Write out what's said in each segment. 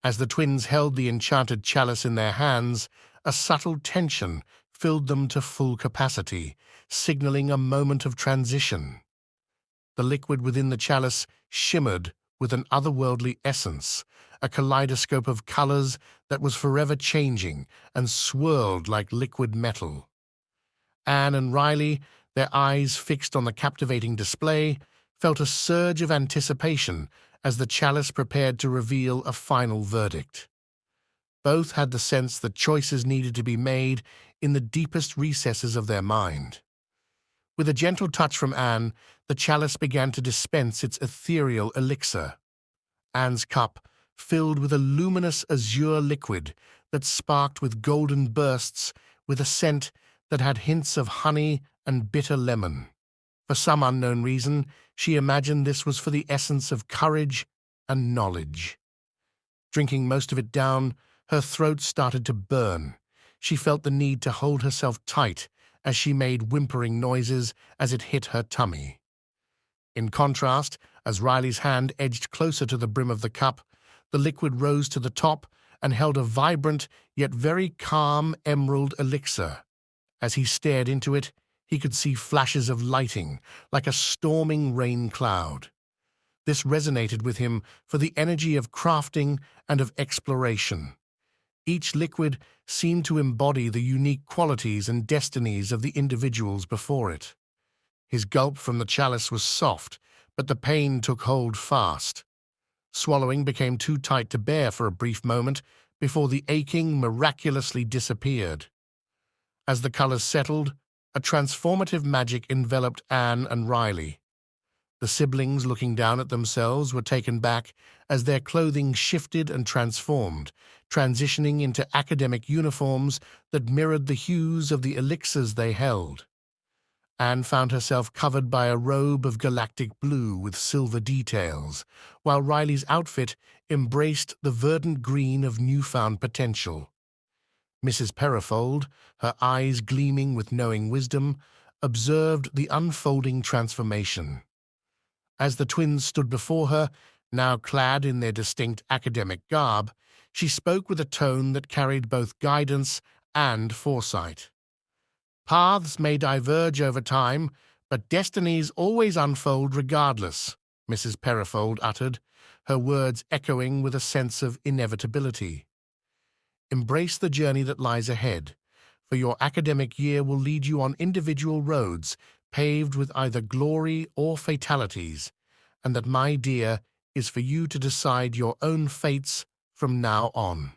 As the twins held the enchanted chalice in their hands, a subtle tension filled them to full capacity, signaling a moment of transition. The liquid within the chalice shimmered with an otherworldly essence, a kaleidoscope of colors that was forever changing and swirled like liquid metal. Anne and Riley, their eyes fixed on the captivating display, felt a surge of anticipation as the chalice prepared to reveal a final verdict. Both had the sense that choices needed to be made in the deepest recesses of their mind. With a gentle touch from Anne, the chalice began to dispense its ethereal elixir. Anne's cup filled with a luminous azure liquid that sparked with golden bursts with a scent that had hints of honey and bitter lemon. For some unknown reason, she imagined this was for the essence of courage and knowledge. Drinking most of it down, her throat started to burn. She felt the need to hold herself tight as she made whimpering noises as it hit her tummy. In contrast, as Riley's hand edged closer to the brim of the cup, the liquid rose to the top and held a vibrant yet very calm emerald elixir. As he stared into it, he could see flashes of lighting, like a storming rain cloud. This resonated with him for the energy of crafting and of exploration. Each liquid seemed to embody the unique qualities and destinies of the individuals before it. His gulp from the chalice was soft, but the pain took hold fast. Swallowing became too tight to bear for a brief moment before the aching miraculously disappeared. As the colors settled, a transformative magic enveloped Anne and Riley. The siblings, looking down at themselves, were taken back as their clothing shifted and transformed, transitioning into academic uniforms that mirrored the hues of the elixirs they held. Anne found herself covered by a robe of galactic blue with silver details, while Riley's outfit embraced the verdant green of newfound potential. Mrs. Perifold, her eyes gleaming with knowing wisdom, observed the unfolding transformation. As the twins stood before her, now clad in their distinct academic garb, she spoke with a tone that carried both guidance and foresight. "Paths may diverge over time, but destinies always unfold regardless," Mrs. Perifold uttered, her words echoing with a sense of inevitability. "Embrace the journey that lies ahead, for your academic year will lead you on individual roads paved with either glory or fatalities, and that, my dear, is for you to decide your own fates from now on."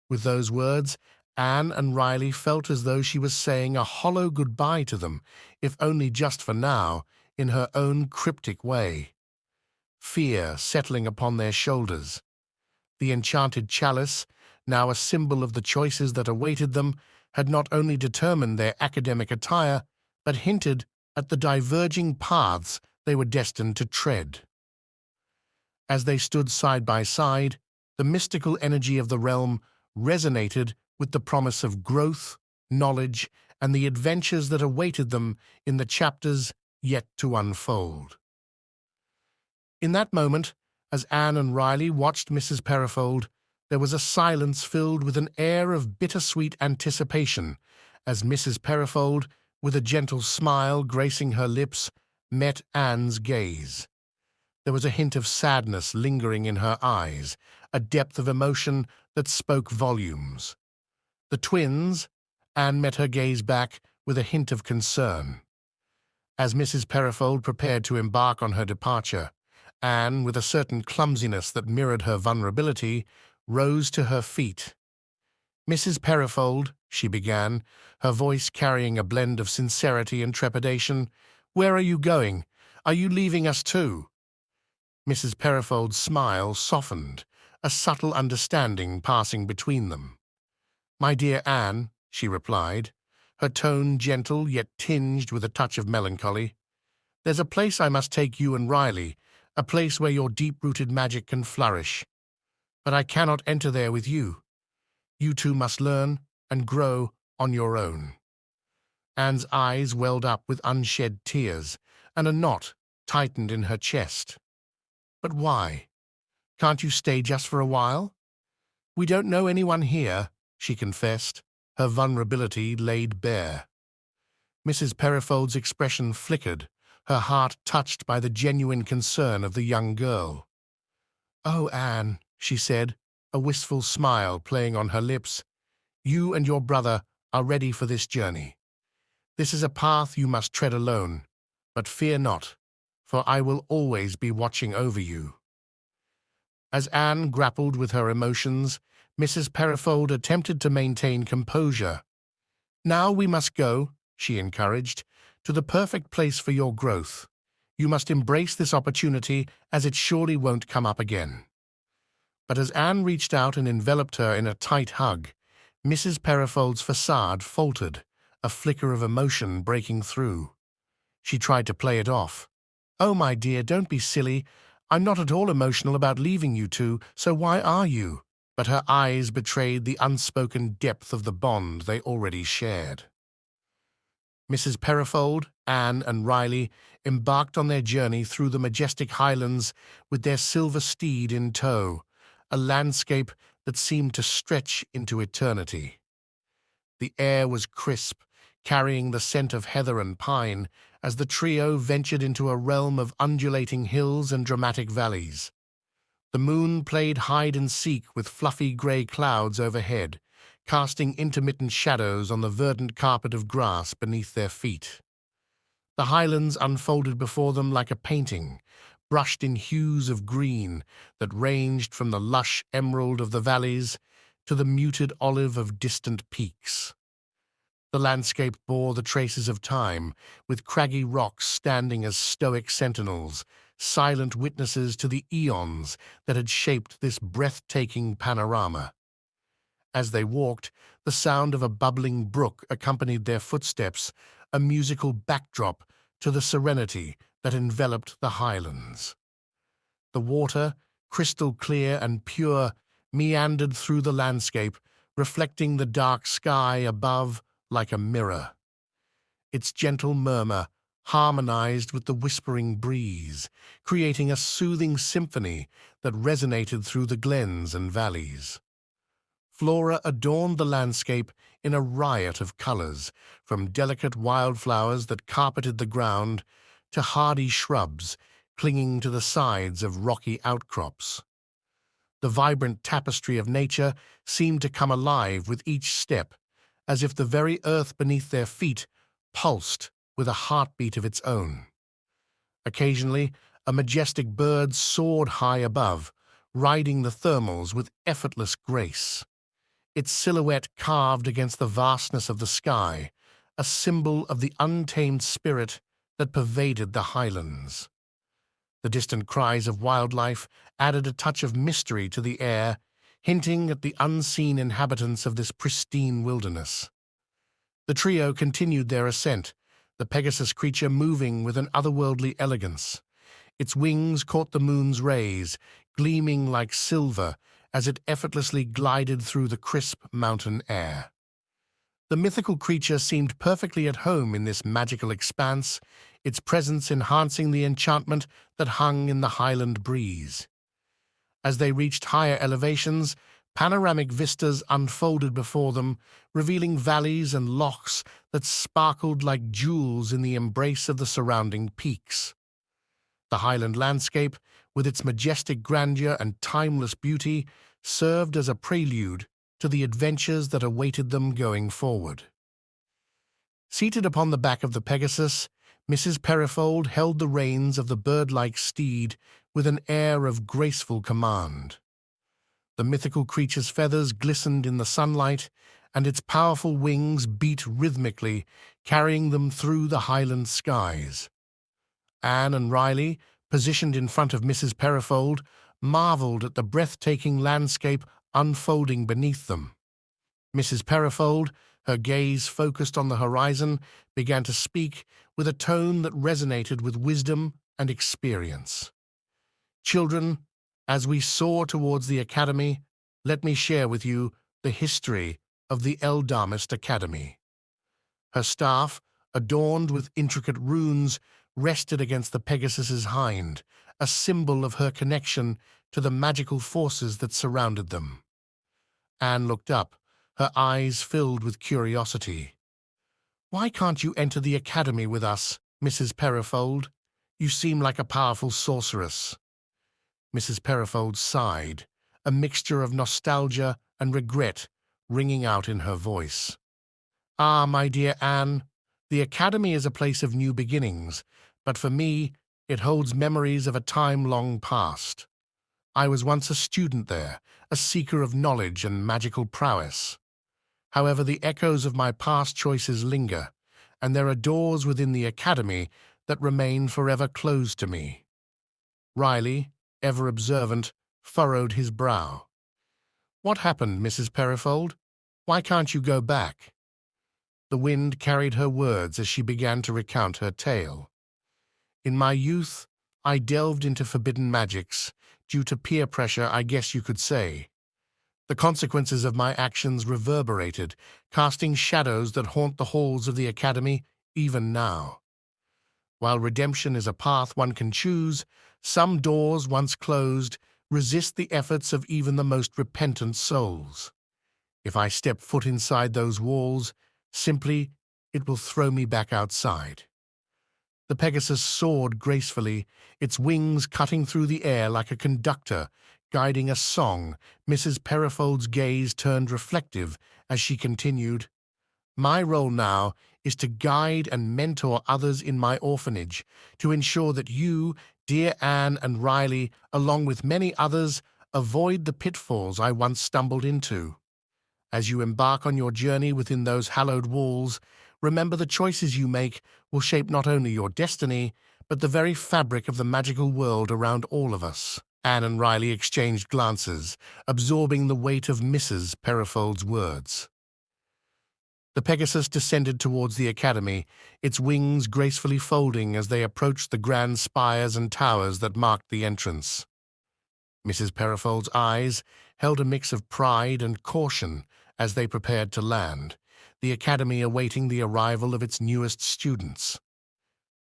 With those words, Anne and Riley felt as though she was saying a hollow goodbye to them, if only just for now, in her own cryptic way. Fear settling upon their shoulders. The enchanted chalice, now a symbol of the choices that awaited them, had not only determined their academic attire, but hinted at the diverging paths they were destined to tread. As they stood side by side, the mystical energy of the realm resonated with the promise of growth, knowledge, and the adventures that awaited them in the chapters yet to unfold. In that moment, as Anne and Riley watched Mrs. Perifold, there was a silence filled with an air of bittersweet anticipation as Mrs. Perifold, with a gentle smile gracing her lips, met Anne's gaze. There was a hint of sadness lingering in her eyes, a depth of emotion that spoke volumes. The twins, Anne met her gaze back with a hint of concern. As Mrs. Perifold prepared to embark on her departure, Anne, with a certain clumsiness that mirrored her vulnerability, rose to her feet. "Mrs. Perifold," she began, her voice carrying a blend of sincerity and trepidation, "where are you going? Are you leaving us too?" Mrs. Perifold's smile softened, a subtle understanding passing between them. "My dear Anne," she replied, her tone gentle yet tinged with a touch of melancholy, "there's a place I must take you and Riley, a place where your deep-rooted magic can flourish. But I cannot enter there with you. You two must learn and grow on your own." Anne's eyes welled up with unshed tears, and a knot tightened in her chest. But why? Can't you stay just for a while? We don't know anyone here, she confessed, her vulnerability laid bare. Mrs. Perifold's expression flickered, her heart touched by the genuine concern of the young girl. "Oh, Anne," she said, a wistful smile playing on her lips, "you and your brother are ready for this journey. This is a path you must tread alone, but fear not, for I will always be watching over you." As Anne grappled with her emotions, Mrs. Perifold attempted to maintain composure. "Now we must go," she encouraged, "to the perfect place for your growth. You must embrace this opportunity, as it surely won't come up again." But as Anne reached out and enveloped her in a tight hug, Mrs. Perifold's facade faltered, a flicker of emotion breaking through. She tried to play it off. "Oh, my dear, don't be silly. I'm not at all emotional about leaving you two, so why are you?" But her eyes betrayed the unspoken depth of the bond they already shared. Mrs. Perifold, Anne, and Riley embarked on their journey through the majestic highlands with their silver steed in tow, a landscape that seemed to stretch into eternity. The air was crisp, carrying the scent of heather and pine, as the trio ventured into a realm of undulating hills and dramatic valleys. The moon played hide-and-seek with fluffy grey clouds overhead, casting intermittent shadows on the verdant carpet of grass beneath their feet. The highlands unfolded before them like a painting, brushed in hues of green that ranged from the lush emerald of the valleys to the muted olive of distant peaks. The landscape bore the traces of time, with craggy rocks standing as stoic sentinels, silent witnesses to the eons that had shaped this breathtaking panorama. As they walked, the sound of a bubbling brook accompanied their footsteps, a musical backdrop to the serenity that enveloped the highlands. The water, crystal clear and pure, meandered through the landscape, reflecting the dark sky above like a mirror. Its gentle murmur harmonized with the whispering breeze, creating a soothing symphony that resonated through the glens and valleys. Flora adorned the landscape in a riot of colors, from delicate wildflowers that carpeted the ground to hardy shrubs clinging to the sides of rocky outcrops. The vibrant tapestry of nature seemed to come alive with each step, as if the very earth beneath their feet pulsed with a heartbeat of its own. Occasionally, a majestic bird soared high above, riding the thermals with effortless grace. Its silhouette carved against the vastness of the sky, a symbol of the untamed spirit that pervaded the highlands. The distant cries of wildlife added a touch of mystery to the air, hinting at the unseen inhabitants of this pristine wilderness. The trio continued their ascent, the Pegasus creature moving with an otherworldly elegance. Its wings caught the moon's rays, gleaming like silver as it effortlessly glided through the crisp mountain air. The mythical creature seemed perfectly at home in this magical expanse, its presence enhancing the enchantment that hung in the highland breeze. As they reached higher elevations, panoramic vistas unfolded before them, revealing valleys and lochs that sparkled like jewels in the embrace of the surrounding peaks. The highland landscape, with its majestic grandeur and timeless beauty, served as a prelude to the adventures that awaited them going forward. Seated upon the back of the Pegasus, Mrs. Perifold held the reins of the bird-like steed with an air of graceful command. The mythical creature's feathers glistened in the sunlight, and its powerful wings beat rhythmically, carrying them through the highland skies. Anne and Riley, positioned in front of Mrs. Perifold, marveled at the breathtaking landscape unfolding beneath them. Mrs. Perifold, her gaze focused on the horizon, began to speak with a tone that resonated with wisdom and experience. "Children, as we soar towards the academy, let me share with you the history of the Eldamist Academy." Her staff, adorned with intricate runes, rested against the Pegasus's hind, a symbol of her connection to the magical forces that surrounded them. Anne looked up, her eyes filled with curiosity. "Why can't you enter the academy with us, Mrs. Perifold? You seem like a powerful sorceress." Mrs. Perifold sighed, a mixture of nostalgia and regret ringing out in her voice. "Ah, my dear Anne, the academy is a place of new beginnings, but for me, it holds memories of a time long past. I was once a student there, a seeker of knowledge and magical prowess. However, the echoes of my past choices linger, and there are doors within the academy that remain forever closed to me." Riley, ever observant, furrowed his brow. "What happened, Mrs. Perifold? Why can't you go back?" The wind carried her words as she began to recount her tale. "In my youth, I delved into forbidden magics, due to peer pressure, I guess you could say. The consequences of my actions reverberated, casting shadows that haunt the halls of the academy even now. While redemption is a path one can choose, some doors, once closed, resist the efforts of even the most repentant souls. If I step foot inside those walls, simply, it will throw me back outside." The Pegasus soared gracefully, its wings cutting through the air like a conductor, guiding a song. Mrs. Perifold's gaze turned reflective as she continued, "My role now is to guide and mentor others in my orphanage, to ensure that you, dear Anne and Riley, along with many others, avoid the pitfalls I once stumbled into. As you embark on your journey within those hallowed walls, remember the choices you make will shape not only your destiny, but the very fabric of the magical world around all of us." Anne and Riley exchanged glances, absorbing the weight of Mrs. Perifold's words. The Pegasus descended towards the academy, its wings gracefully folding as they approached the grand spires and towers that marked the entrance. Mrs. Perifold's eyes held a mix of pride and caution as they prepared to land, the academy awaiting the arrival of its newest students.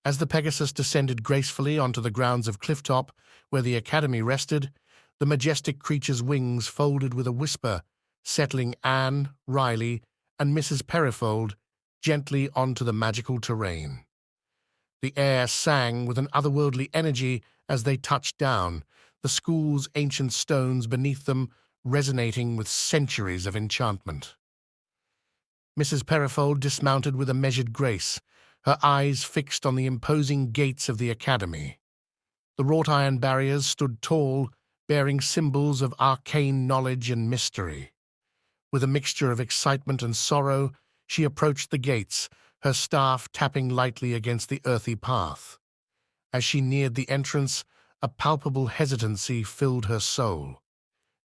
As the Pegasus descended gracefully onto the grounds of Clifftop, where the academy rested, the majestic creature's wings folded with a whisper, settling Anne, Riley, and Mrs. Perifold gently onto the magical terrain. The air sang with an otherworldly energy as they touched down, the school's ancient stones beneath them resonating with centuries of enchantment. Mrs. Perifold dismounted with a measured grace, her eyes fixed on the imposing gates of the academy. The wrought-iron barriers stood tall, bearing symbols of arcane knowledge and mystery. With a mixture of excitement and sorrow, she approached the gates, her staff tapping lightly against the earthy path. As she neared the entrance, a palpable hesitancy filled her soul.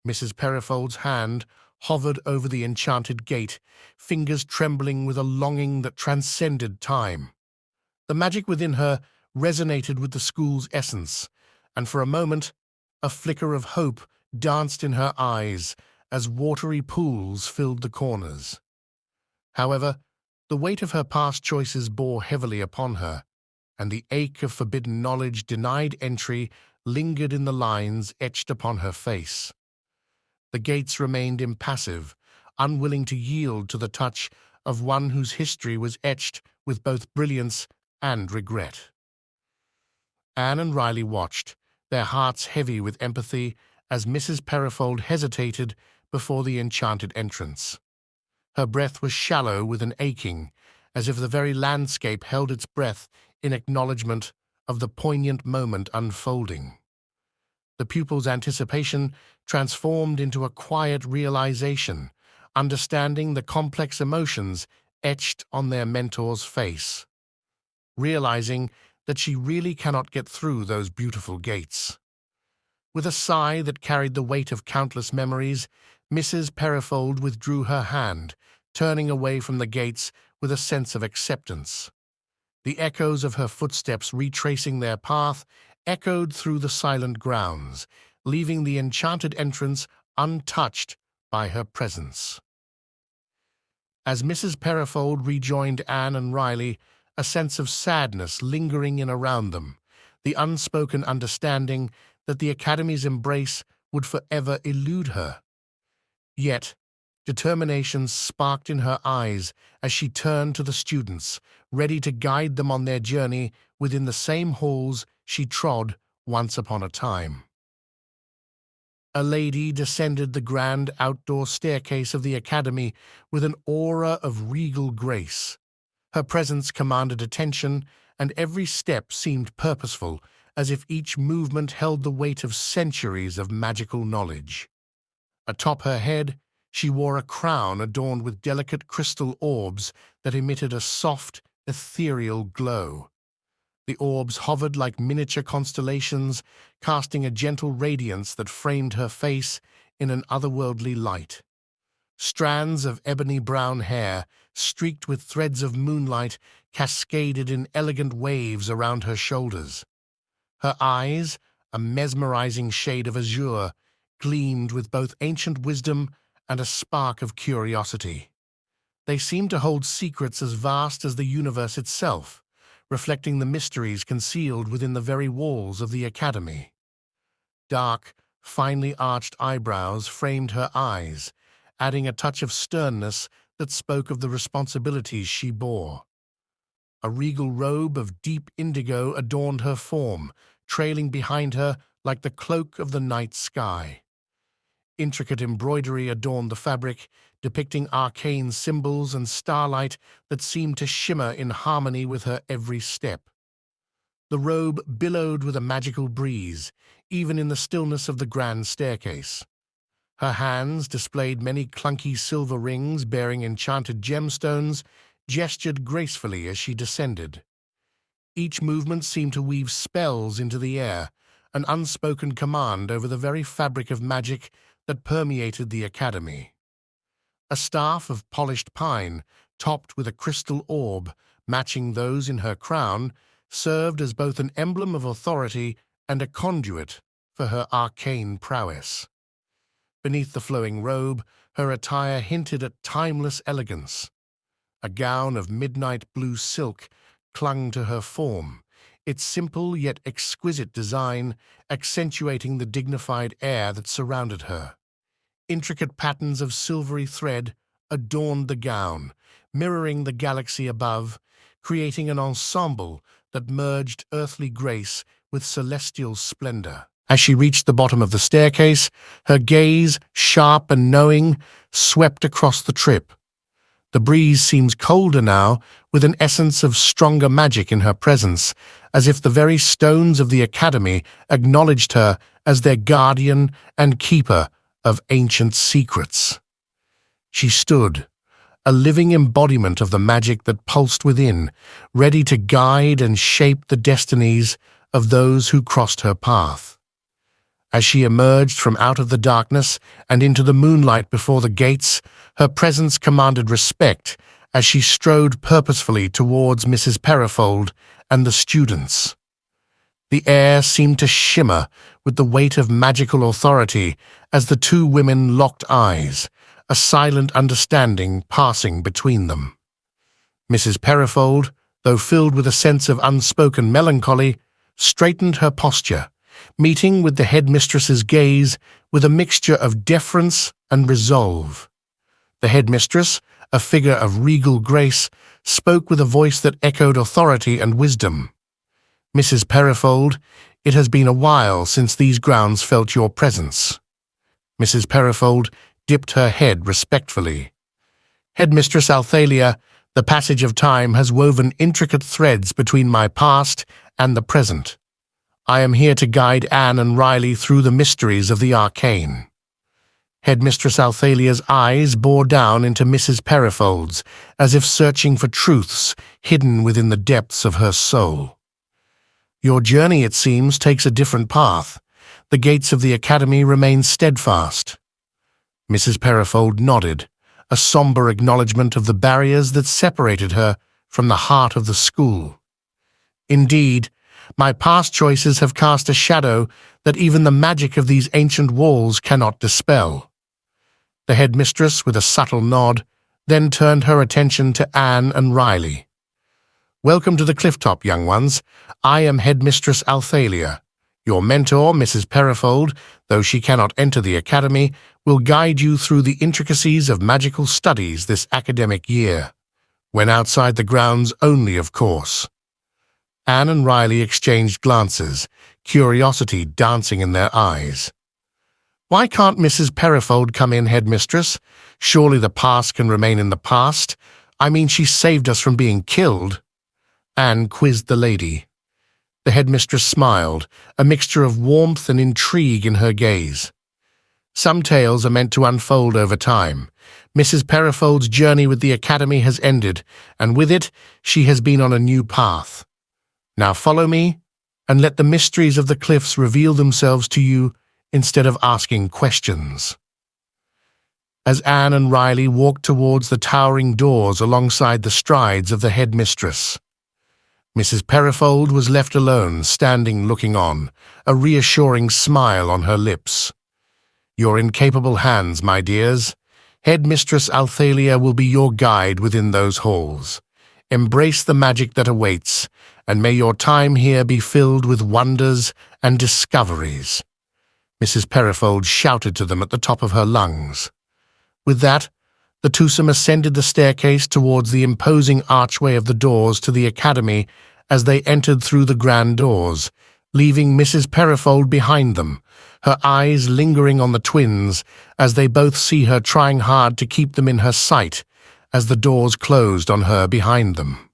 Mrs. Perifold's hand hovered over the enchanted gate, fingers trembling with a longing that transcended time. The magic within her resonated with the school's essence, and for a moment, a flicker of hope danced in her eyes as watery pools filled the corners. However, the weight of her past choices bore heavily upon her, and the ache of forbidden knowledge denied entry lingered in the lines etched upon her face. The gates remained impassive, unwilling to yield to the touch of one whose history was etched with both brilliance and regret. Anne and Riley watched, their hearts heavy with empathy, as Mrs. Perifold hesitated before the enchanted entrance. Her breath was shallow with an aching, as if the very landscape held its breath in acknowledgement of the poignant moment unfolding. The pupil's anticipation transformed into a quiet realization, understanding the complex emotions etched on their mentor's face. Realizing that she really cannot get through those beautiful gates. With a sigh that carried the weight of countless memories, Mrs. Perifold withdrew her hand, turning away from the gates with a sense of acceptance. The echoes of her footsteps retracing their path echoed through the silent grounds, leaving the enchanted entrance untouched by her presence. As Mrs. Perifold rejoined Anne and Riley, a sense of sadness lingering in around them, the unspoken understanding that the Academy's embrace would forever elude her. Yet, determination sparked in her eyes as she turned to the students, ready to guide them on their journey within the same halls she trod once upon a time. A lady descended the grand outdoor staircase of the Academy with an aura of regal grace. Her presence commanded attention, and every step seemed purposeful, as if each movement held the weight of centuries of magical knowledge. Atop her head, she wore a crown adorned with delicate crystal orbs that emitted a soft, ethereal glow. The orbs hovered like miniature constellations, casting a gentle radiance that framed her face in an otherworldly light. Strands of ebony-brown hair, streaked with threads of moonlight, cascaded in elegant waves around her shoulders. Her eyes, a mesmerizing shade of azure, gleamed with both ancient wisdom and a spark of curiosity. They seemed to hold secrets as vast as the universe itself, reflecting the mysteries concealed within the very walls of the Academy. Dark, finely arched eyebrows framed her eyes, adding a touch of sternness that spoke of the responsibilities she bore. A regal robe of deep indigo adorned her form, trailing behind her like the cloak of the night sky. Intricate embroidery adorned the fabric, depicting arcane symbols and starlight that seemed to shimmer in harmony with her every step. The robe billowed with a magical breeze, even in the stillness of the grand staircase. Her hands displayed many clunky silver rings bearing enchanted gemstones, gestured gracefully as she descended. Each movement seemed to weave spells into the air, an unspoken command over the very fabric of magic that permeated the Academy. A staff of polished pine, topped with a crystal orb, matching those in her crown, served as both an emblem of authority and a conduit for her arcane prowess. Beneath the flowing robe, her attire hinted at timeless elegance. A gown of midnight blue silk clung to her form, its simple yet exquisite design accentuating the dignified air that surrounded her. Intricate patterns of silvery thread adorned the gown, mirroring the galaxy above, creating an ensemble that merged earthly grace with celestial splendor. As she reached the bottom of the staircase, her gaze, sharp and knowing, swept across the trip. The breeze seemed colder now, with an essence of stronger magic in her presence, as if the very stones of the Academy acknowledged her as their guardian and keeper of ancient secrets. She stood, a living embodiment of the magic that pulsed within, ready to guide and shape the destinies of those who crossed her path. As she emerged from out of the darkness and into the moonlight before the gates, her presence commanded respect as she strode purposefully towards Mrs. Perifold and the students. The air seemed to shimmer with the weight of magical authority as the two women locked eyes, a silent understanding passing between them. Mrs. Perifold, though filled with a sense of unspoken melancholy, straightened her posture, meeting with the headmistress's gaze with a mixture of deference and resolve. The headmistress, a figure of regal grace, spoke with a voice that echoed authority and wisdom. "Mrs. Perifold, it has been a while since these grounds felt your presence." Mrs. Perifold dipped her head respectfully. "Headmistress Althalia, the passage of time has woven intricate threads between my past and the present. I am here to guide Anne and Riley through the mysteries of the arcane." Headmistress Althalia's eyes bore down into Mrs. Perifold's, as if searching for truths hidden within the depths of her soul. "Your journey, it seems, takes a different path. The gates of the Academy remain steadfast." Mrs. Perifold nodded, a somber acknowledgement of the barriers that separated her from the heart of the school. "Indeed, my past choices have cast a shadow that even the magic of these ancient walls cannot dispel." The headmistress, with a subtle nod, then turned her attention to Anne and Riley. "Welcome to the clifftop, young ones. I am Headmistress Althalia, Your mentor, Mrs. Perifold, though she cannot enter the academy, will guide you through the intricacies of magical studies this academic year. When outside the grounds only, of course. Anne and Riley exchanged glances, curiosity dancing in their eyes. Why can't Mrs. Perifold come in, headmistress? Surely the past can remain in the past. I mean, she saved us from being killed. Anne quizzed the lady. The headmistress smiled, a mixture of warmth and intrigue in her gaze. Some tales are meant to unfold over time. Mrs. Perifold's journey with the academy has ended, and with it, she has been on a new path. Now follow me, and let the mysteries of the cliffs reveal themselves to you instead of asking questions. As Anne and Riley walked towards the towering doors alongside the strides of the headmistress, Mrs. Perifold was left alone, standing looking on, a reassuring smile on her lips. You're in capable hands, my dears. Headmistress Althalia will be your guide within those halls. Embrace the magic that awaits, and may your time here be filled with wonders and discoveries. Mrs. Perifold shouted to them at the top of her lungs. With that, the twosome ascended the staircase towards the imposing archway of the doors to the academy as they entered through the grand doors, leaving Mrs. Perifold behind them, her eyes lingering on the twins as they both see her trying hard to keep them in her sight as the doors closed on her behind them.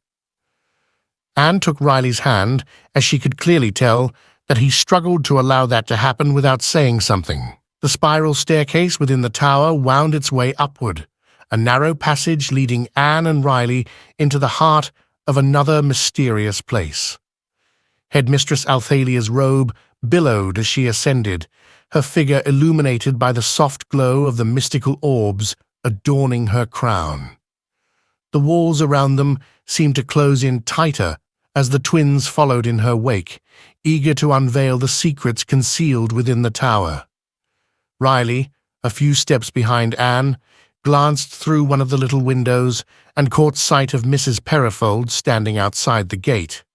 Anne took Riley's hand, as she could clearly tell that he struggled to allow that to happen without saying something. The spiral staircase within the tower wound its way upward, a narrow passage leading Anne and Riley into the heart of another mysterious place. Headmistress Althalia's robe billowed as she ascended, her figure illuminated by the soft glow of the mystical orbs adorning her crown. The walls around them seemed to close in tighter as the twins followed in her wake, eager to unveil the secrets concealed within the tower. Riley, a few steps behind Anne, glanced through one of the little windows and caught sight of Mrs. Perifold standing outside the gate.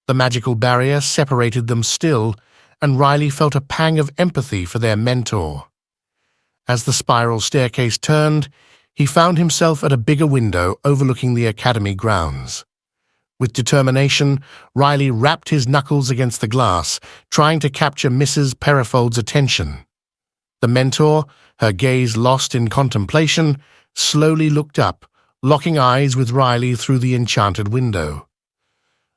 The magical barrier separated them still, and Riley felt a pang of empathy for their mentor. As the spiral staircase turned, he found himself at a bigger window overlooking the academy grounds. With determination, Riley rapped his knuckles against the glass, trying to capture Mrs. Perifold's attention. The mentor, her gaze lost in contemplation, slowly looked up, locking eyes with Riley through the enchanted window.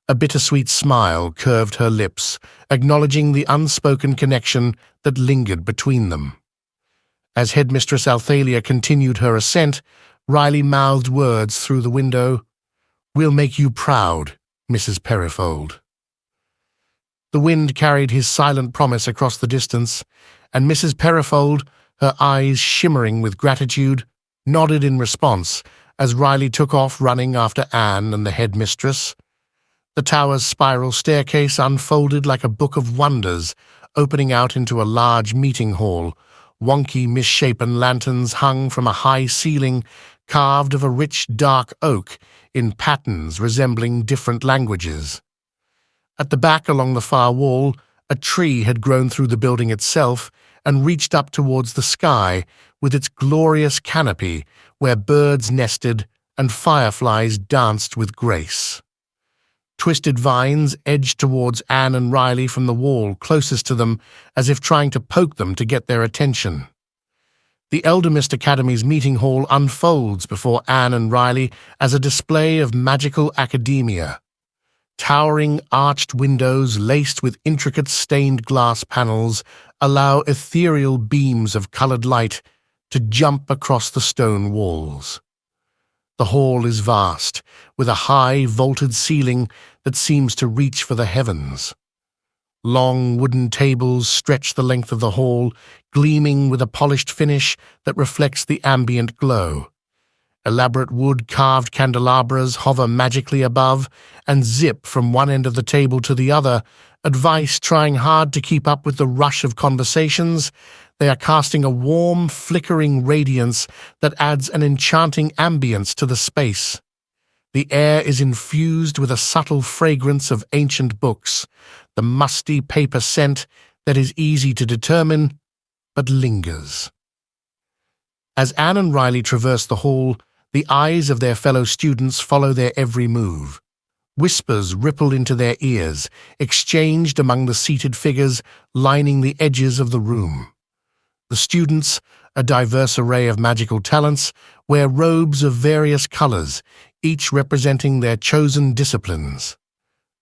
A bittersweet smile curved her lips, acknowledging the unspoken connection that lingered between them. As Headmistress Althalia continued her ascent, Riley mouthed words through the window. "We'll make you proud, Mrs. Perifold." The wind carried his silent promise across the distance, and Mrs. Perifold, her eyes shimmering with gratitude, nodded in response as Riley took off running after Anne and the headmistress. The tower's spiral staircase unfolded like a book of wonders, opening out into a large meeting hall. Wonky, misshapen lanterns hung from a high ceiling carved of a rich, dark oak in patterns resembling different languages. At the back along the far wall, a tree had grown through the building itself and reached up towards the sky with its glorious canopy where birds nested and fireflies danced with grace. Twisted vines edged towards Anne and Riley from the wall closest to them, as if trying to poke them to get their attention. The Eldermist Academy's meeting hall unfolds before Anne and Riley as a display of magical academia. Towering arched windows laced with intricate stained glass panels allow ethereal beams of colored light to jump across the stone walls. The hall is vast, with a high, vaulted ceiling that seems to reach for the heavens. Long wooden tables stretch the length of the hall, gleaming with a polished finish that reflects the ambient glow. Elaborate wood-carved candelabras hover magically above and zip from one end of the table to the other, advice trying hard to keep up with the rush of conversations. They are casting a warm, flickering radiance that adds an enchanting ambience to the space. The air is infused with a subtle fragrance of ancient books, the musty paper scent that is easy to determine, but lingers. As Anne and Riley traverse the hall, the eyes of their fellow students follow their every move. Whispers ripple into their ears, exchanged among the seated figures lining the edges of the room. The students, a diverse array of magical talents, wear robes of various colors, each representing their chosen disciplines.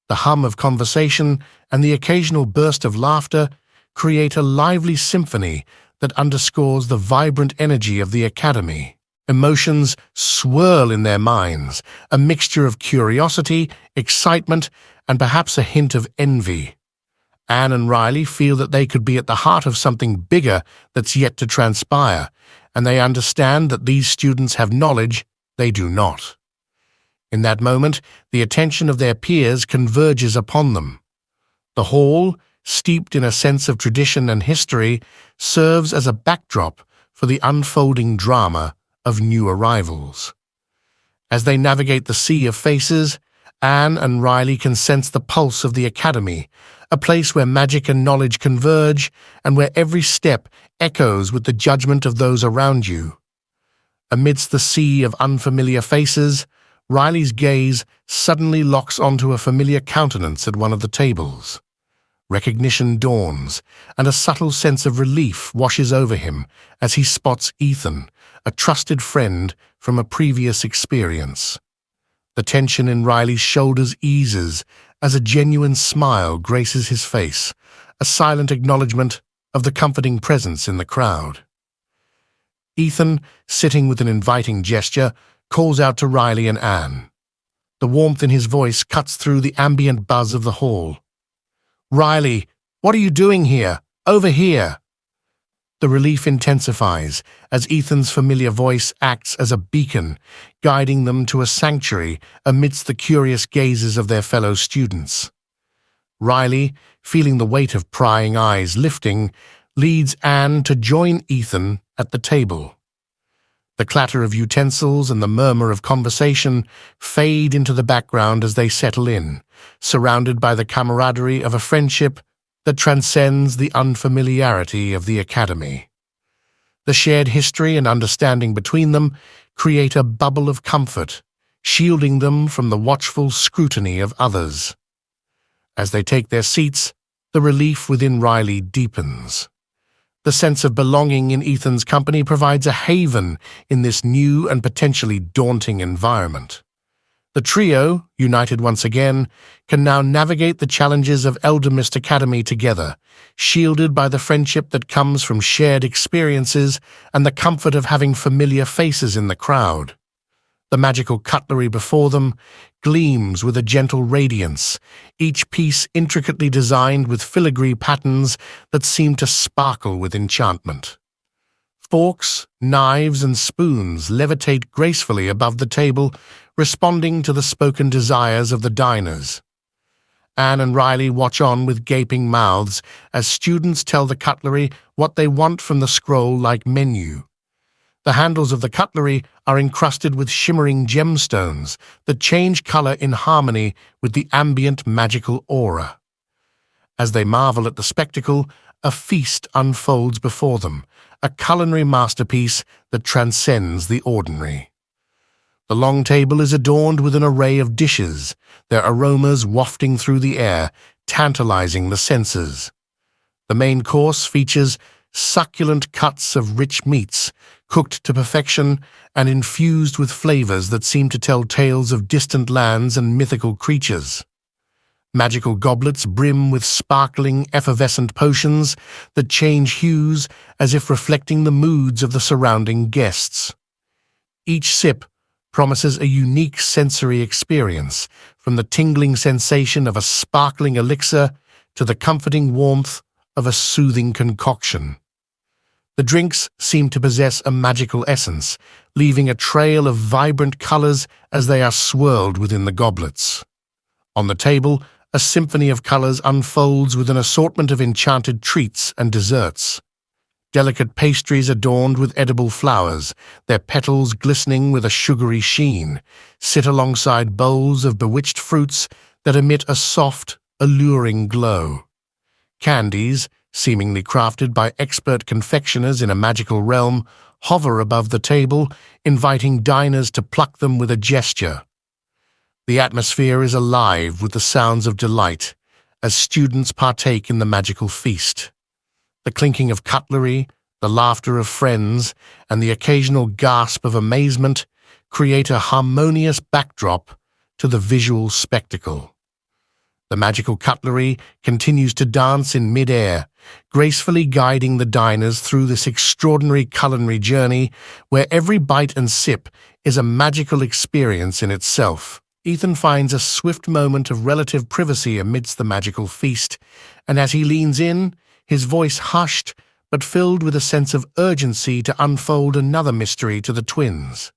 The hum of conversation and the occasional burst of laughter create a lively symphony that underscores the vibrant energy of the academy. Emotions swirl in their minds, a mixture of curiosity, excitement, and perhaps a hint of envy. Anne and Riley feel that they could be at the heart of something bigger that's yet to transpire, and they understand that these students have knowledge they do not. In that moment, the attention of their peers converges upon them. The hall, steeped in a sense of tradition and history, serves as a backdrop for the unfolding drama of new arrivals. As they navigate the sea of faces, Anne and Riley can sense the pulse of the academy, a place where magic and knowledge converge and where every step echoes with the judgment of those around you. Amidst the sea of unfamiliar faces, Riley's gaze suddenly locks onto a familiar countenance at one of the tables. Recognition dawns, and a subtle sense of relief washes over him as he spots Ethan, a trusted friend from a previous experience. The tension in Riley's shoulders eases as a genuine smile graces his face, a silent acknowledgement of the comforting presence in the crowd. Ethan, sitting with an inviting gesture, calls out to Riley and Anne. The warmth in his voice cuts through the ambient buzz of the hall. "Riley, what are you doing here? Over here!" The relief intensifies as Ethan's familiar voice acts as a beacon, guiding them to a sanctuary amidst the curious gazes of their fellow students. Riley, feeling the weight of prying eyes lifting, leads Anne to join Ethan at the table. The clatter of utensils and the murmur of conversation fade into the background as they settle in, surrounded by the camaraderie of a friendship that transcends the unfamiliarity of the academy. The shared history and understanding between them create a bubble of comfort, shielding them from the watchful scrutiny of others. As they take their seats, the relief within Riley deepens. The sense of belonging in Ethan's company provides a haven in this new and potentially daunting environment. The trio, united once again, can now navigate the challenges of Eldermist Academy together, shielded by the friendship that comes from shared experiences and the comfort of having familiar faces in the crowd. The magical cutlery before them gleams with a gentle radiance, each piece intricately designed with filigree patterns that seem to sparkle with enchantment. Forks, knives, and spoons levitate gracefully above the table, responding to the spoken desires of the diners. Anne and Riley watch on with gaping mouths as students tell the cutlery what they want from the scroll-like menu. The handles of the cutlery are encrusted with shimmering gemstones that change color in harmony with the ambient magical aura. As they marvel at the spectacle, a feast unfolds before them, a culinary masterpiece that transcends the ordinary. The long table is adorned with an array of dishes, their aromas wafting through the air, tantalizing the senses. The main course features succulent cuts of rich meats, cooked to perfection and infused with flavors that seem to tell tales of distant lands and mythical creatures. Magical goblets brim with sparkling, effervescent potions that change hues as if reflecting the moods of the surrounding guests. Each sip promises a unique sensory experience, from the tingling sensation of a sparkling elixir to the comforting warmth of a soothing concoction. The drinks seem to possess a magical essence, leaving a trail of vibrant colors as they are swirled within the goblets. On the table, a symphony of colors unfolds with an assortment of enchanted treats and desserts. Delicate pastries adorned with edible flowers, their petals glistening with a sugary sheen, sit alongside bowls of bewitched fruits that emit a soft, alluring glow. Candies, seemingly crafted by expert confectioners in a magical realm, hover above the table, inviting diners to pluck them with a gesture. The atmosphere is alive with the sounds of delight as students partake in the magical feast. The clinking of cutlery, the laughter of friends, and the occasional gasp of amazement create a harmonious backdrop to the visual spectacle. The magical cutlery continues to dance in mid-air, gracefully guiding the diners through this extraordinary culinary journey where every bite and sip is a magical experience in itself. Ethan finds a swift moment of relative privacy amidst the magical feast, and as he leans in, his voice hushed but filled with a sense of urgency to unfold another mystery to the twins.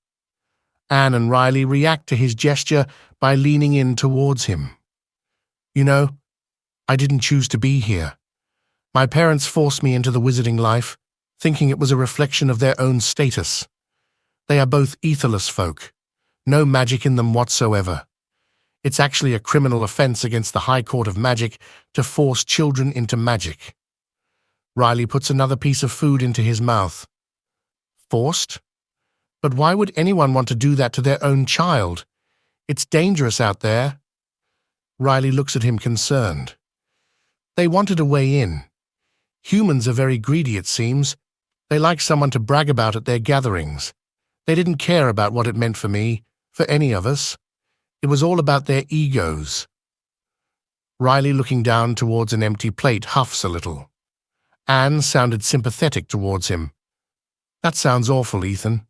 Anne and Riley react to his gesture by leaning in towards him. "You know, I didn't choose to be here. My parents forced me into the wizarding life, thinking it was a reflection of their own status. They are both etherless folk, no magic in them whatsoever. It's actually a criminal offense against the High Court of Magic to force children into magic." Riley puts another piece of food into his mouth. "Forced? But why would anyone want to do that to their own child? It's dangerous out there." Riley looks at him concerned. "They wanted a way in. Humans are very greedy, it seems. They like someone to brag about at their gatherings. They didn't care about what it meant for me, for any of us. It was all about their egos." Riley, looking down towards an empty plate, huffs a little. Anne sounded sympathetic towards him. "That sounds awful, Ethan.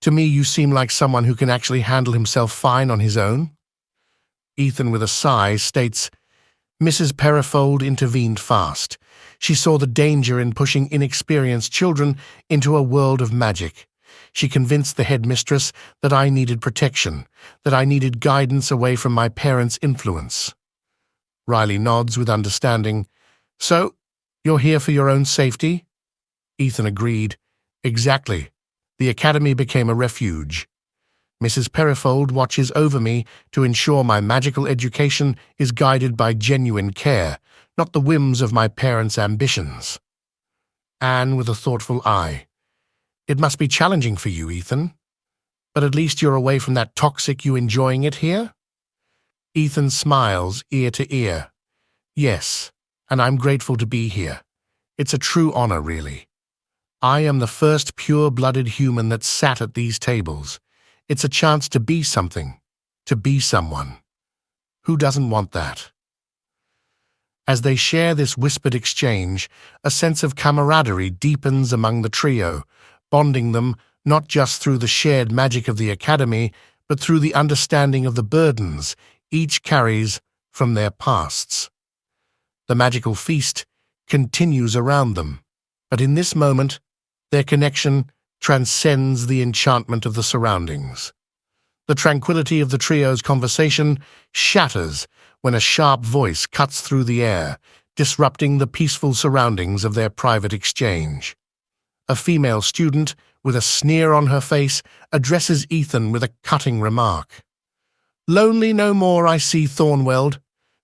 To me, you seem like someone who can actually handle himself fine on his own." Ethan, with a sigh, states, "Mrs. Perifold intervened fast. She saw the danger in pushing inexperienced children into a world of magic. She convinced the headmistress that I needed protection, that I needed guidance away from my parents' influence." Riley nods with understanding. "So, you're here for your own safety?" Ethan agreed. "Exactly. The academy became a refuge. Mrs. Perifold watches over me to ensure my magical education is guided by genuine care, not the whims of my parents' ambitions." Anne, with a thoughtful eye. "It must be challenging for you, Ethan. But at least you're away from that toxic you enjoying it here?" Ethan smiles ear to ear. "Yes, and I'm grateful to be here. It's a true honor, really. I am the first pure-blooded human that sat at these tables. It's a chance to be something, to be someone. Who doesn't want that?" As they share this whispered exchange, a sense of camaraderie deepens among the trio, bonding them not just through the shared magic of the academy, but through the understanding of the burdens each carries from their pasts. The magical feast continues around them, but in this moment, their connection transcends the enchantment of the surroundings. The tranquility of the trio's conversation shatters when a sharp voice cuts through the air, disrupting the peaceful surroundings of their private exchange. A female student, with a sneer on her face, addresses Ethan with a cutting remark. "Lonely no more, I see, Thornweld.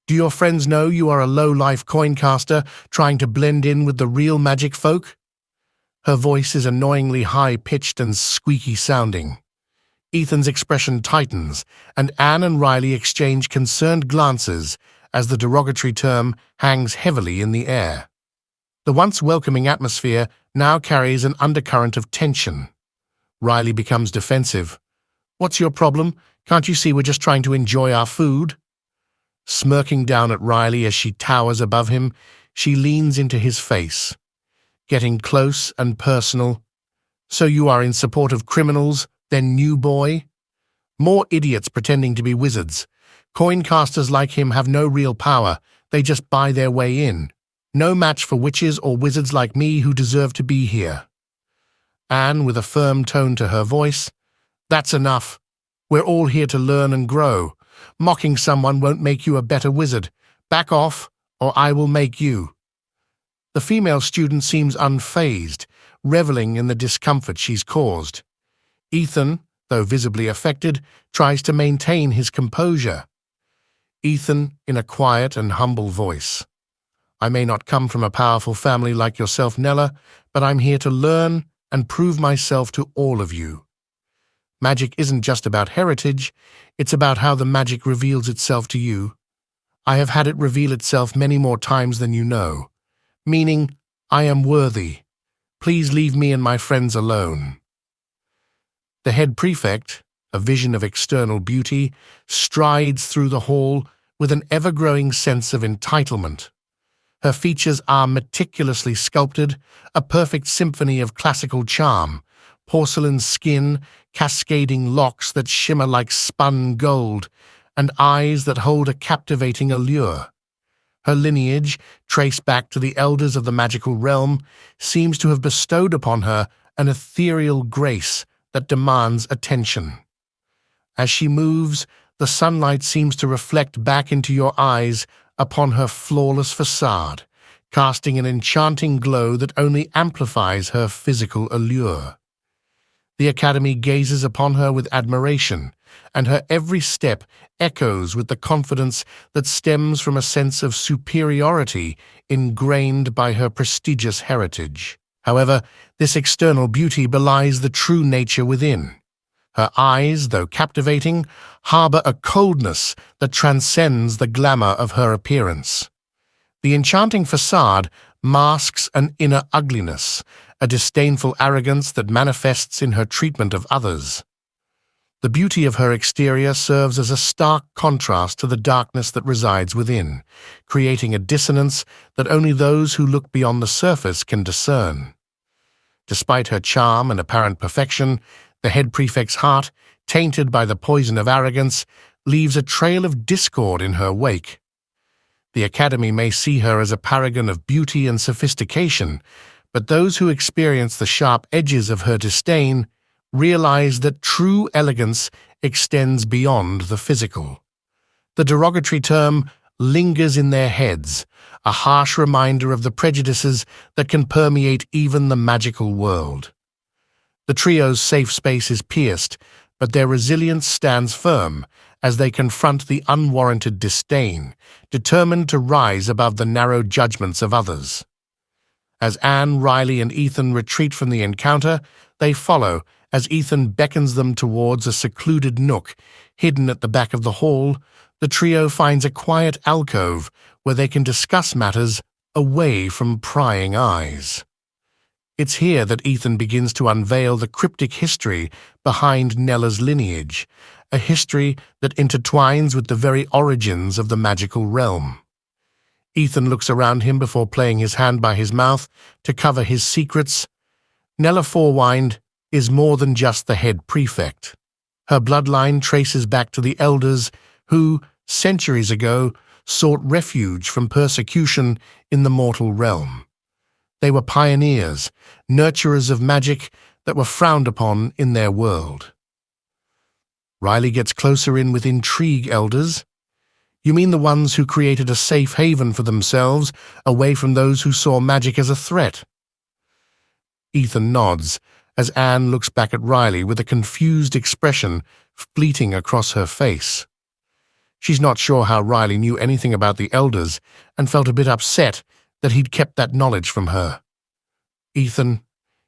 Do your friends know you are a low-life coin-caster trying to blend in with the real magic folk?" Her voice is annoyingly high-pitched and squeaky-sounding. Ethan's expression tightens, and Anne and Riley exchange concerned glances as the derogatory term hangs heavily in the air. The once welcoming atmosphere now carries an undercurrent of tension. Riley becomes defensive. "What's your problem? Can't you see we're just trying to enjoy our food?" Smirking down at Riley as she towers above him, she leans into his face, getting close and personal. "So you are in support of criminals, then, new boy? More idiots pretending to be wizards. Coin-casters like him have no real power. They just buy their way in. No match for witches or wizards like me who deserve to be here." Anne, with a firm tone to her voice, "That's enough. We're all here to learn and grow. Mocking someone won't make you a better wizard. Back off, or I will make you." The female student seems unfazed, reveling in the discomfort she's caused. Ethan, though visibly affected, tries to maintain his composure. Ethan, in a quiet and humble voice. I may not come from a powerful family like yourself, Nella, but I'm here to learn and prove myself to all of you. Magic isn't just about heritage, it's about how the magic reveals itself to you. I have had it reveal itself many more times than you know, meaning I am worthy. Please leave me and my friends alone. The head prefect, a vision of external beauty, strides through the hall with an ever-growing sense of entitlement. Her features are meticulously sculpted, a perfect symphony of classical charm, porcelain skin, cascading locks that shimmer like spun gold, and eyes that hold a captivating allure. Her lineage, traced back to the elders of the magical realm, seems to have bestowed upon her an ethereal grace that demands attention. As she moves, the sunlight seems to reflect back into your eyes upon her flawless facade, casting an enchanting glow that only amplifies her physical allure. The Academy gazes upon her with admiration, and her every step echoes with the confidence that stems from a sense of superiority ingrained by her prestigious heritage. However, this external beauty belies the true nature within. Her eyes, though captivating, harbor a coldness that transcends the glamour of her appearance. The enchanting facade masks an inner ugliness, a disdainful arrogance that manifests in her treatment of others. The beauty of her exterior serves as a stark contrast to the darkness that resides within, creating a dissonance that only those who look beyond the surface can discern. Despite her charm and apparent perfection, the head prefect's heart, tainted by the poison of arrogance, leaves a trail of discord in her wake. The Academy may see her as a paragon of beauty and sophistication, but those who experience the sharp edges of her disdain realize that true elegance extends beyond the physical. The derogatory term lingers in their heads, a harsh reminder of the prejudices that can permeate even the magical world. The trio's safe space is pierced, but their resilience stands firm as they confront the unwarranted disdain, determined to rise above the narrow judgments of others. As Anne, Riley, and Ethan retreat from the encounter, they follow as Ethan beckons them towards a secluded nook. Hidden at the back of the hall, the trio finds a quiet alcove where they can discuss matters away from prying eyes. It's here that Ethan begins to unveil the cryptic history behind Nella's lineage, a history that intertwines with the very origins of the magical realm. Ethan looks around him before playing his hand by his mouth to cover his secrets. Nella Forewind is more than just the head prefect. Her bloodline traces back to the elders who, centuries ago, sought refuge from persecution in the mortal realm. They were pioneers, nurturers of magic that were frowned upon in their world. Riley gets closer in with intrigue, elders. You mean the ones who created a safe haven for themselves, away from those who saw magic as a threat? Ethan nods, as Anne looks back at Riley with a confused expression fleeting across her face. She's not sure how Riley knew anything about the elders and felt a bit upset that he'd kept that knowledge from her. Ethan,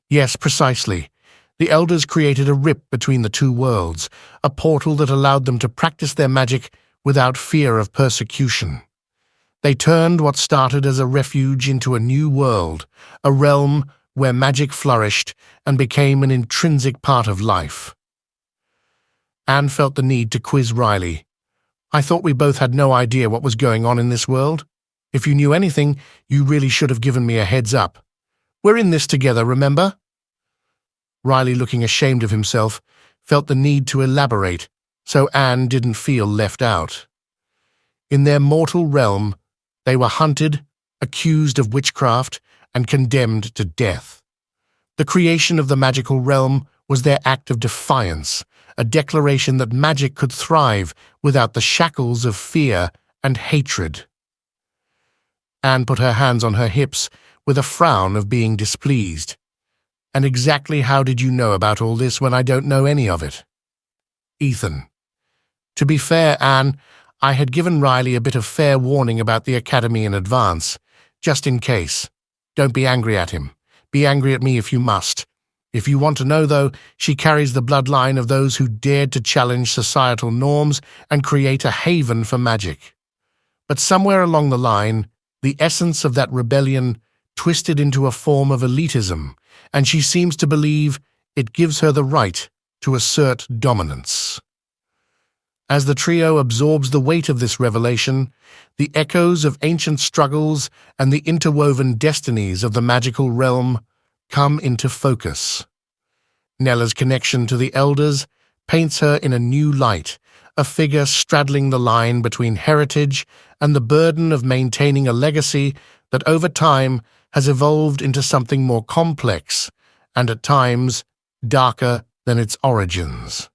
yes, precisely. The elders created a rip between the two worlds, a portal that allowed them to practice their magic without fear of persecution. They turned what started as a refuge into a new world, a realm where magic flourished and became an intrinsic part of life. Anne felt the need to quiz Riley. I thought we both had no idea what was going on in this world. If you knew anything, you really should have given me a heads up. We're in this together, remember? Riley, looking ashamed of himself, felt the need to elaborate, so Anne didn't feel left out. In their mortal realm, they were hunted, accused of witchcraft, and condemned to death. The creation of the magical realm was their act of defiance, a declaration that magic could thrive without the shackles of fear and hatred. Anne put her hands on her hips with a frown of being displeased. And exactly how did you know about all this when I don't know any of it? Ethan. To be fair, Anne, I had given Riley a bit of fair warning about the academy in advance, just in case. Don't be angry at him. Be angry at me if you must. If you want to know, though, she carries the bloodline of those who dared to challenge societal norms and create a haven for magic. But somewhere along the line, the essence of that rebellion twisted into a form of elitism, and she seems to believe it gives her the right to assert dominance. As the trio absorbs the weight of this revelation, the echoes of ancient struggles and the interwoven destinies of the magical realm come into focus. Nella's connection to the elders paints her in a new light, a figure straddling the line between heritage and the burden of maintaining a legacy that over time has evolved into something more complex and at times darker than its origins.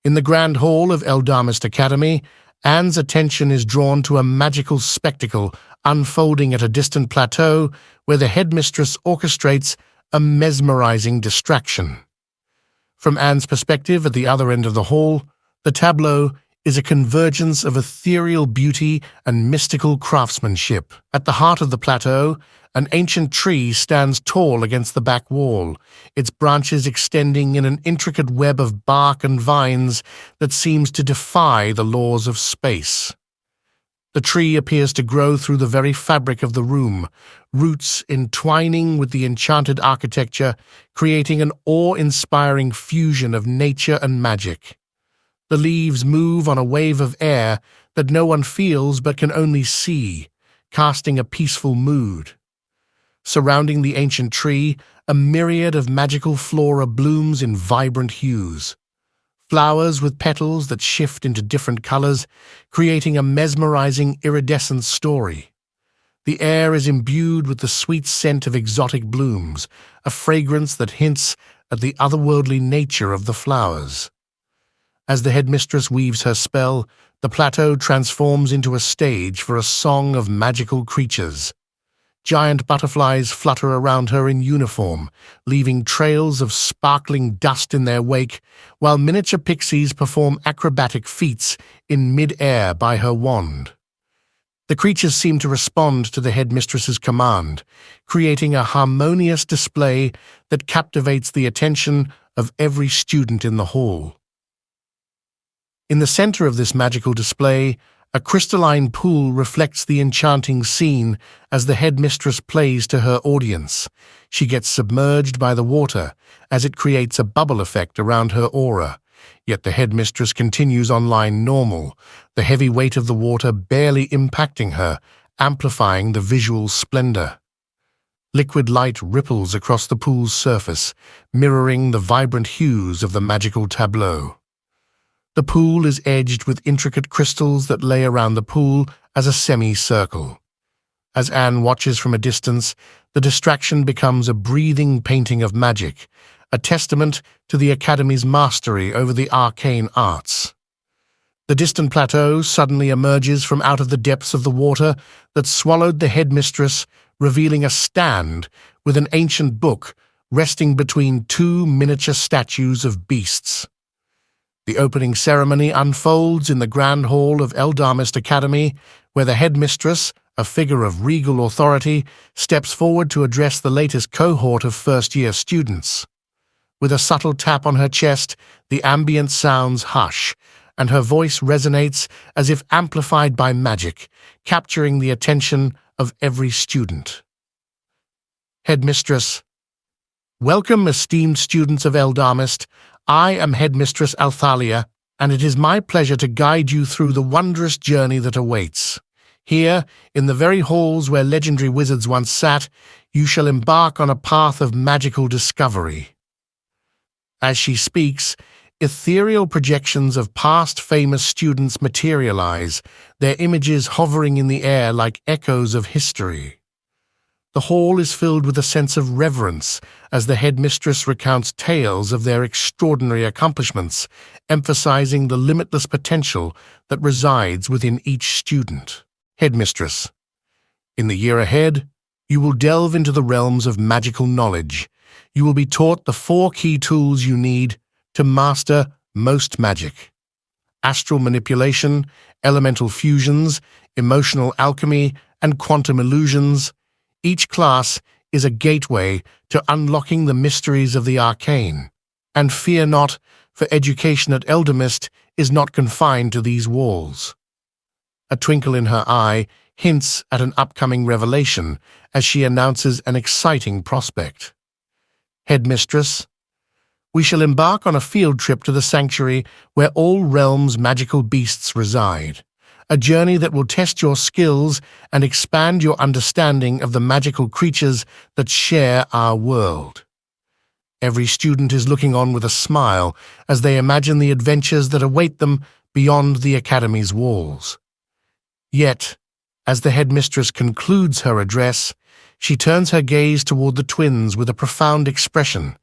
In the Grand Hall of Eldamist Academy, Anne's attention is drawn to a magical spectacle unfolding at a distant plateau where the headmistress orchestrates a mesmerizing distraction. From Anne's perspective at the other end of the hall, the tableau is a convergence of ethereal beauty and mystical craftsmanship. At the heart of the plateau, an ancient tree stands tall against the back wall, its branches extending in an intricate web of bark and vines that seems to defy the laws of space. The tree appears to grow through the very fabric of the room, roots entwining with the enchanted architecture, creating an awe-inspiring fusion of nature and magic. The leaves move on a wave of air that no one feels but can only see, casting a peaceful mood. Surrounding the ancient tree, a myriad of magical flora blooms in vibrant hues. Flowers with petals that shift into different colors, creating a mesmerizing iridescent story. The air is imbued with the sweet scent of exotic blooms, a fragrance that hints at the otherworldly nature of the flowers. As the headmistress weaves her spell, the plateau transforms into a stage for a song of magical creatures. Giant butterflies flutter around her in uniform, leaving trails of sparkling dust in their wake, while miniature pixies perform acrobatic feats in mid-air by her wand. The creatures seem to respond to the headmistress's command, creating a harmonious display that captivates the attention of every student in the hall. In the center of this magical display, a crystalline pool reflects the enchanting scene as the headmistress plays to her audience. She gets submerged by the water as it creates a bubble effect around her aura. Yet the headmistress continues online normal, the heavy weight of the water barely impacting her, amplifying the visual splendor. Liquid light ripples across the pool's surface, mirroring the vibrant hues of the magical tableau. The pool is edged with intricate crystals that lay around the pool as a semicircle. As Anne watches from a distance, the distraction becomes a breathing painting of magic, a testament to the Academy's mastery over the arcane arts. The distant plateau suddenly emerges from out of the depths of the water that swallowed the headmistress, revealing a stand with an ancient book resting between two miniature statues of beasts. The opening ceremony unfolds in the Grand Hall of Eldamist Academy, where the headmistress, a figure of regal authority, steps forward to address the latest cohort of first-year students. With a subtle tap on her chest, the ambient sounds hush, and her voice resonates as if amplified by magic, capturing the attention of every student. Headmistress. Welcome, esteemed students of Eldamist. I am Headmistress Althalia, and it is my pleasure to guide you through the wondrous journey that awaits. Here, in the very halls where legendary wizards once sat, you shall embark on a path of magical discovery. As she speaks, ethereal projections of past famous students materialize, their images hovering in the air like echoes of history. The hall is filled with a sense of reverence as the headmistress recounts tales of their extraordinary accomplishments, emphasizing the limitless potential that resides within each student. Headmistress. In the year ahead, you will delve into the realms of magical knowledge, you will be taught the 4 key tools you need to master most magic: astral manipulation, elemental fusions, emotional alchemy, and quantum illusions. Each class is a gateway to unlocking the mysteries of the arcane. And fear not, for education at Eldermist is not confined to these walls. A twinkle in her eye hints at an upcoming revelation as she announces an exciting prospect. Headmistress, we shall embark on a field trip to the sanctuary where all realms' magical beasts reside, a journey that will test your skills and expand your understanding of the magical creatures that share our world. Every student is looking on with a smile as they imagine the adventures that await them beyond the academy's walls. Yet, as the headmistress concludes her address, she turns her gaze toward the twins with a profound expression,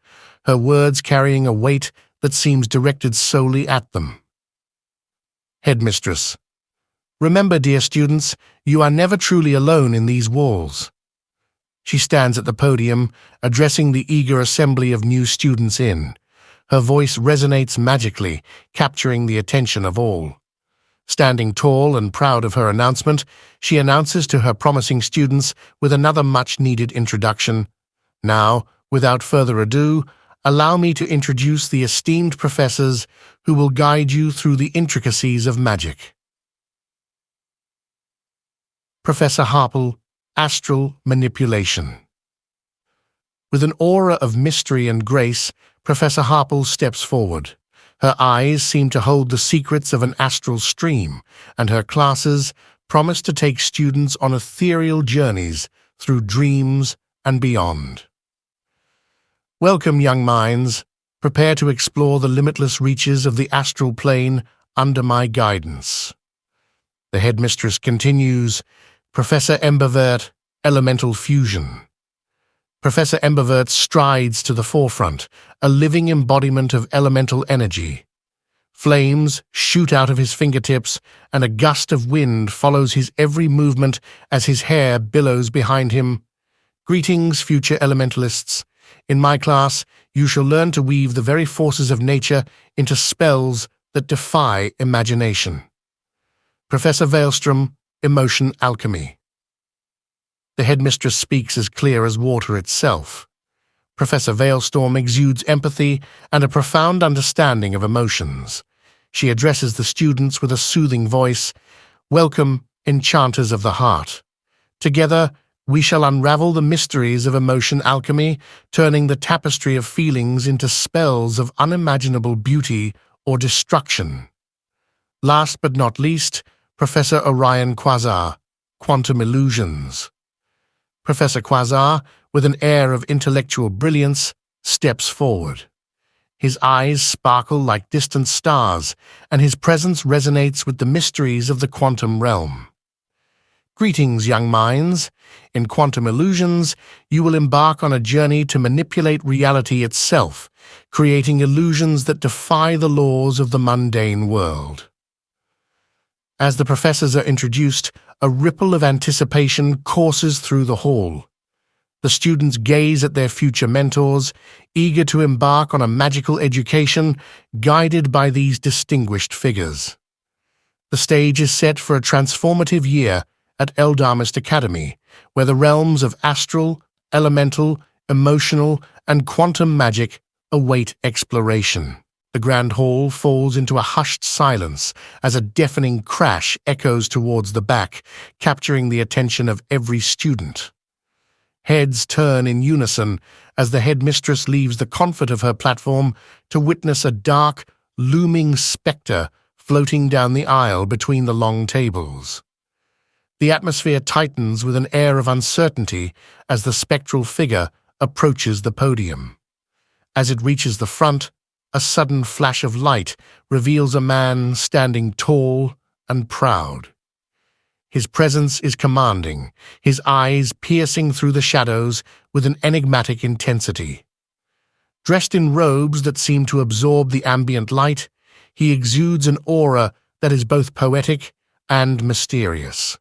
her words carrying a weight that seems directed solely at them. Headmistress, remember, dear students, you are never truly alone in these walls. She stands at the podium, addressing the eager assembly of new students in. Her voice resonates magically, capturing the attention of all. Standing tall and proud of her announcement, she announces to her promising students with another much-needed introduction. Now, without further ado, allow me to introduce the esteemed professors who will guide you through the intricacies of magic. Professor Harple, Astral Manipulation. With an aura of mystery and grace, Professor Harple steps forward. Her eyes seem to hold the secrets of an astral stream, and her classes promise to take students on ethereal journeys through dreams and beyond. Welcome, young minds. Prepare to explore the limitless reaches of the astral plane under my guidance. The headmistress continues, Professor Embervert, Elemental Fusion. Professor Embervert strides to the forefront, a living embodiment of elemental energy. Flames shoot out of his fingertips, and a gust of wind follows his every movement as his hair billows behind him. Greetings, future elementalists. In my class, you shall learn to weave the very forces of nature into spells that defy imagination. Professor Veilstrom, Emotion Alchemy. The headmistress speaks as clear as water itself. Professor Veilstorm exudes empathy and a profound understanding of emotions. She addresses the students with a soothing voice. Welcome, enchanters of the heart. Together, we shall unravel the mysteries of emotion alchemy, turning the tapestry of feelings into spells of unimaginable beauty or destruction. Last but not least, Professor Orion Quasar, Quantum Illusions. Professor Quasar, with an air of intellectual brilliance, steps forward. His eyes sparkle like distant stars, and his presence resonates with the mysteries of the quantum realm. Greetings, young minds. In Quantum Illusions, you will embark on a journey to manipulate reality itself, creating illusions that defy the laws of the mundane world. As the professors are introduced, a ripple of anticipation courses through the hall. The students gaze at their future mentors, eager to embark on a magical education guided by these distinguished figures. The stage is set for a transformative year at Eldermist Academy, where the realms of astral, elemental, emotional, and quantum magic await exploration. The grand hall falls into a hushed silence as a deafening crash echoes towards the back, capturing the attention of every student. Heads turn in unison as the headmistress leaves the comfort of her platform to witness a dark, looming spectre floating down the aisle between the long tables. The atmosphere tightens with an air of uncertainty as the spectral figure approaches the podium. As it reaches the front, a sudden flash of light reveals a man standing tall and proud. His presence is commanding, his eyes piercing through the shadows with an enigmatic intensity. Dressed in robes that seem to absorb the ambient light, he exudes an aura that is both poetic and mysterious.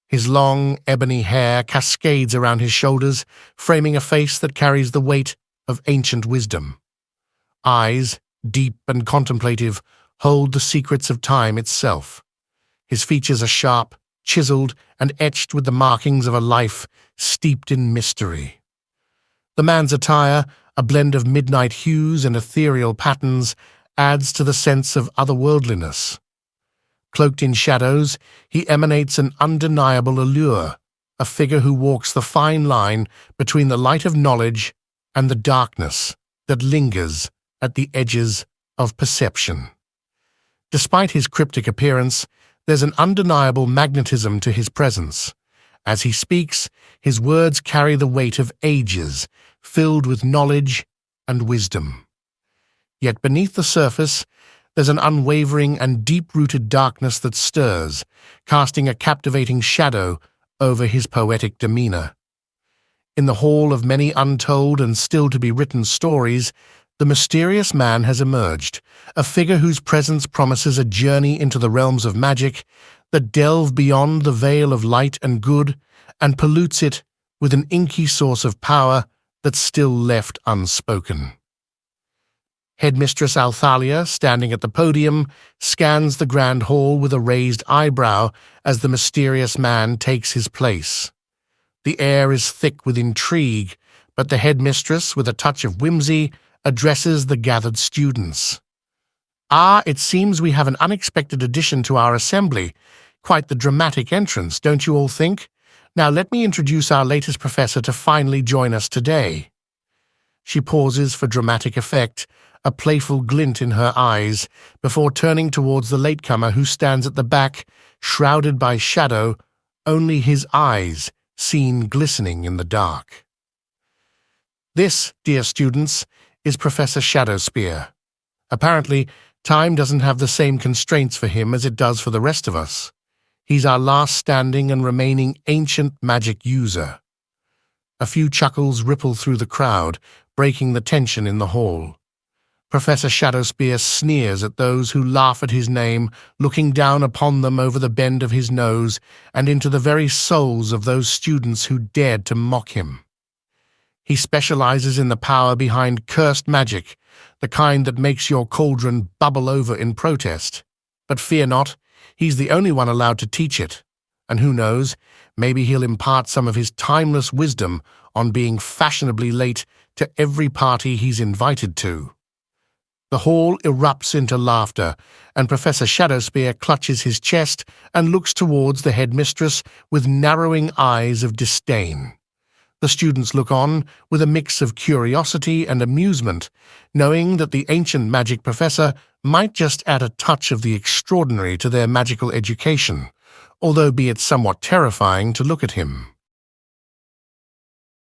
His long, ebony hair cascades around his shoulders, framing a face that carries the weight of ancient wisdom. Eyes, deep and contemplative, hold the secrets of time itself. His features are sharp, chiseled, and etched with the markings of a life steeped in mystery. The man's attire, a blend of midnight hues and ethereal patterns, adds to the sense of otherworldliness. Cloaked in shadows, he emanates an undeniable allure, a figure who walks the fine line between the light of knowledge and the darkness that lingers at the edges of perception. Despite his cryptic appearance, there's an undeniable magnetism to his presence. As he speaks, his words carry the weight of ages, filled with knowledge and wisdom. Yet beneath the surface, there's an unwavering and deep-rooted darkness that stirs, casting a captivating shadow over his poetic demeanor. In the hall of many untold and still-to-be-written stories, the mysterious man has emerged, a figure whose presence promises a journey into the realms of magic that delve beyond the veil of light and good and pollutes it with an inky source of power that's still left unspoken. Headmistress Althalia, standing at the podium, scans the grand hall with a raised eyebrow as the mysterious man takes his place. The air is thick with intrigue, but the headmistress, with a touch of whimsy, addresses the gathered students. "Ah, it seems we have an unexpected addition to our assembly. Quite the dramatic entrance, don't you all think? Now let me introduce our latest professor to finally join us today." She pauses for dramatic effect, a playful glint in her eyes, before turning towards the latecomer who stands at the back, shrouded by shadow, only his eyes seen glistening in the dark. This, dear students, is Professor Shadowspear. Apparently, time doesn't have the same constraints for him as it does for the rest of us. He's our last standing and remaining ancient magic user. A few chuckles ripple through the crowd, breaking the tension in the hall. Professor Shadowspear sneers at those who laugh at his name, looking down upon them over the bend of his nose and into the very souls of those students who dared to mock him. He specializes in the power behind cursed magic, the kind that makes your cauldron bubble over in protest. But fear not, he's the only one allowed to teach it. And who knows, maybe he'll impart some of his timeless wisdom on being fashionably late to every party he's invited to. The hall erupts into laughter, and Professor Shadowspear clutches his chest and looks towards the headmistress with narrowing eyes of disdain. The students look on with a mix of curiosity and amusement, knowing that the ancient magic professor might just add a touch of the extraordinary to their magical education, although be it somewhat terrifying to look at him.